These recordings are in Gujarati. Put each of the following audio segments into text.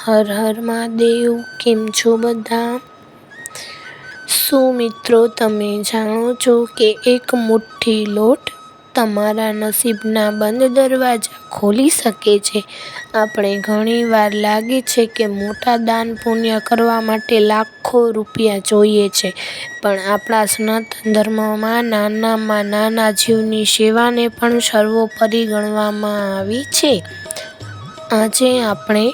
હર હર મહાદેવ. કેમ છો બધા? શું મિત્રો, તમે જાણો છો કે એક મુઠ્ઠી લોટ તમારા નસીબના બંધ દરવાજા ખોલી શકે છે? આપણે ઘણી વાર લાગે છે કે મોટા દાન પુણ્ય કરવા માટે લાખો રૂપિયા જોઈએ છે, પણ આપણા સનાતન ધર્મમાં નાનામાં નાના જીવની સેવાને પણ સર્વોપરી ગણવામાં આવી છે. આજે આપણે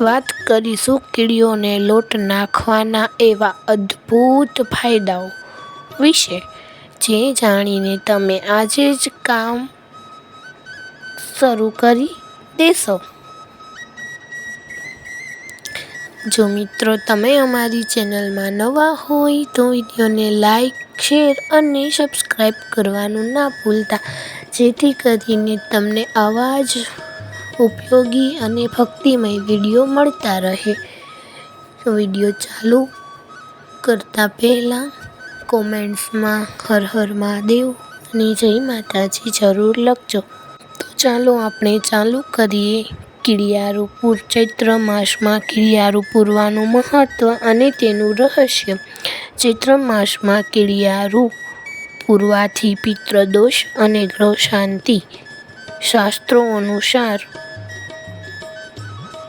વાત કરીશું કીડીઓને લોટ નાખવાના એવા અદ્ભુત ફાયદાઓ વિશે, જે જાણીને તમે આજે જ કામ શરૂ કરી દેશો. જો મિત્રો તમે અમારી ચેનલમાં નવા હોય તો વિડીયોને લાઈક, શેર અને સબસ્ક્રાઈબ કરવાનું ના ભૂલતા, જેથી કરીને તમને આવા જ ઉપયોગી અને ભક્તિમય વિડીયો મળતા રહે. તો વિડીયો ચાલુ કરતા પહેલાં કોમેન્ટ્સમાં હર હર મહાદેવ અને જય માતાજી જરૂર લખજો. તો ચાલો આપણે ચાલુ કરીએ. કીડિયારું પૂર. ચૈત્ર માસમાં કીડિયારું પૂરવાનું મહત્વ અને તેનું રહસ્ય. ચૈત્ર માસમાં કીડિયારું પૂરવાથી પિતૃદોષ અને ગ્રહ શાંતિ. શાસ્ત્રો અનુસાર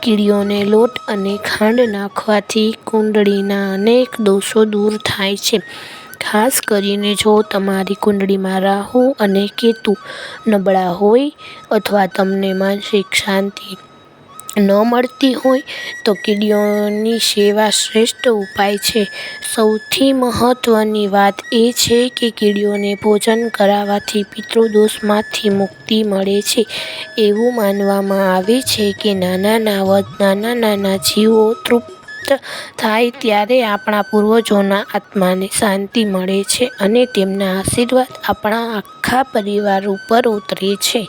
કીડીઓને લોટ અને ખાંડ નાખવાથી કુંડળીના અનેક દોષો દૂર થાય છે. ખાસ કરીને જો તમારી કુંડળીમાં રાહુ અને કેતુ નબળા હોય અથવા તમને માનસિક શાંતિ ન મળતી હોય તો કીડીઓની સેવા શ્રેષ્ઠ ઉપાય છે. સૌથી મહત્વની વાત એ છે કે કીડીઓને ભોજન કરાવવાથી પિતૃદોષમાંથી મુક્તિ મળે છે. એવું માનવામાં આવે છે કે નાના જીવો તૃપ્ત થાય ત્યારે આપણા પૂર્વજોના આત્માને શાંતિ મળે છે અને તેમના આશીર્વાદ આપણા આખા પરિવાર ઉપર ઉતરે છે.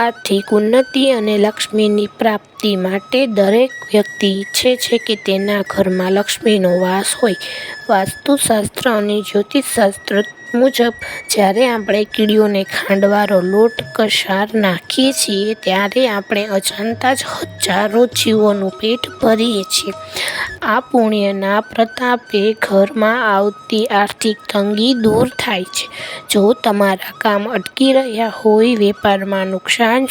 આર્થિક ઉન્નતિ અને લક્ષ્મીની પ્રાપ્તિ માટે દરેક વ્યક્તિ ઈચ્છે છે કે તેના ઘરમાં લક્ષ્મીનો વાસ હોય. વાસ્તુશાસ્ત્ર અને જ્યોતિષશાસ્ત્ર મુજબ જ્યારે આપણે કીડીઓને ખાંડવાળો લોટ કસાર નાખીએ છીએ ત્યારે આપણે અજાણતા જ હજારો જીવોનું પેટ ભરીએ છીએ. આ પુણ્યના પ્રતાપે ઘરમાં આવતી આર્થિક તંગી દૂર થાય છે. જો તમારા કામ અટકી રહ્યા હોય, વેપારમાં નુકસાન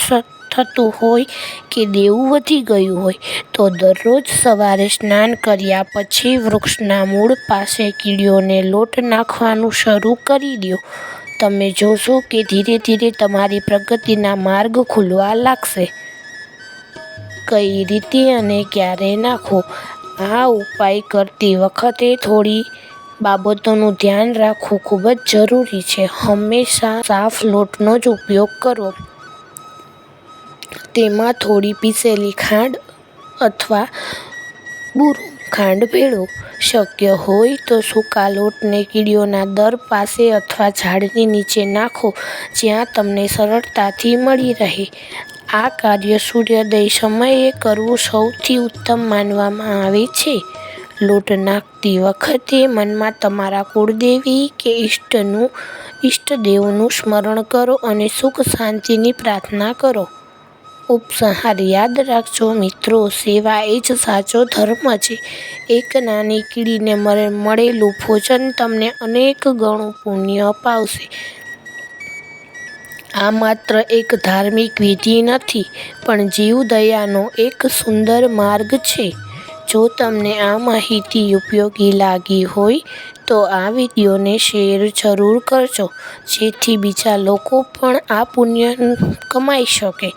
થતું હોય કે દેવું વધી ગયું હોય તો દરરોજ સવારે સ્નાન કર્યા પછી વૃક્ષના મૂળ પાસે કીડીઓને લોટ નાખવાનું શરૂ કરી દો. તમે જોશો કે ધીરે ધીરે તમારી પ્રગતિના માર્ગ ખુલવા લાગશે. કઈ રીતે અને ક્યારે નાખવો? આ ઉપાય કરતી વખતે થોડી બાબતોનું ધ્યાન રાખવું ખૂબ જ જરૂરી છે. હંમેશા સાફ લોટનો જ ઉપયોગ કરો. તેમાં થોડી પીસેલી ખાંડ અથવા બુરું ખાંડ ભેળવો. શક્ય હોય તો સૂકા લોટને કીડીઓના દર પાસે અથવા ઝાડની નીચે નાખો, જ્યાં તમને સરળતાથી મળી રહે. આ કાર્ય સૂર્યોદય સમયે કરવું સૌથી ઉત્તમ માનવામાં આવે છે. લોટ નાખતી વખતે મનમાં તમારા કુળદેવી કે ઈષ્ટદેવનું સ્મરણ કરો અને સુખ શાંતિની પ્રાર્થના કરો. ઉપસંહાર. યાદ રાખજો મિત્રો, સેવા એ જ સાચો ધર્મ છે. એક નાની કીડીને મળેલું ભોજન તમને અનેક ગણું પુણ્ય અપાવશે. આ માત્ર એક ધાર્મિક વિધિ નથી, પણ જીવદયાનો એક સુંદર માર્ગ છે. જો તમને આ માહિતી ઉપયોગી લાગી હોય તો આ વિડીયોને શેર જરૂર કરજો, જેથી બીજા લોકો પણ આ પુણ્ય કમાઈ શકે.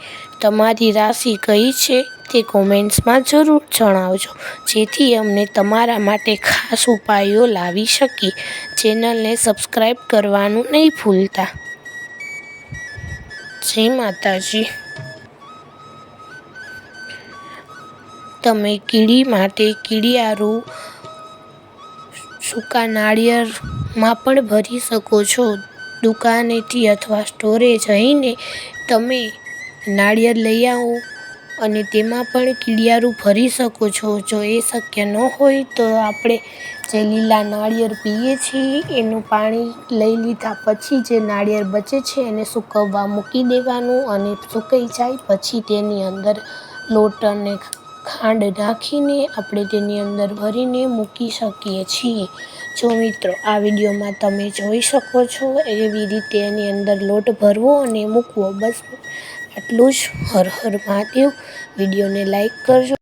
તમારી રાશિ કઈ છે તે કોમેન્ટ્સમાં જરૂર જણાવજો, જેથી અમને તમારા માટે ખાસ ઉપાયો લાવી શકીએ. ચેનલને સબસ્ક્રાઈબ કરવાનું નહીં ભૂલતા. જય માતાજી. તમે કીડી માટે કીડિયારું સૂકા નાળિયેરમાં પણ ભરી શકો છો. દુકાનેથી અથવા સ્ટોરે જઈને તમે નાળિયેર લઈ આવો અને તેમાં પણ કીડિયારું ભરી શકો છો. જો એ શક્ય ન હોય તો આપણે જે લીલા નાળિયેર પીએ છીએ એનું પાણી લઈ લીધા પછી જે નાળિયેર બચે છે એને સૂકવવા મૂકી દેવાનું, અને સુકાઈ જાય પછી તેની અંદર લોટ અને ખાંડ નાખીને આપણે તેની અંદર ભરીને મૂકી શકીએ છીએ. જો મિત્રો આ વિડીયોમાં તમે જોઈ શકો છો એવી રીતે એની અંદર લોટ ભરવો અને મૂકવો. બસ આટલું જ. હર હર મહાદેવ. વિડીયોને લાઈક કરજો.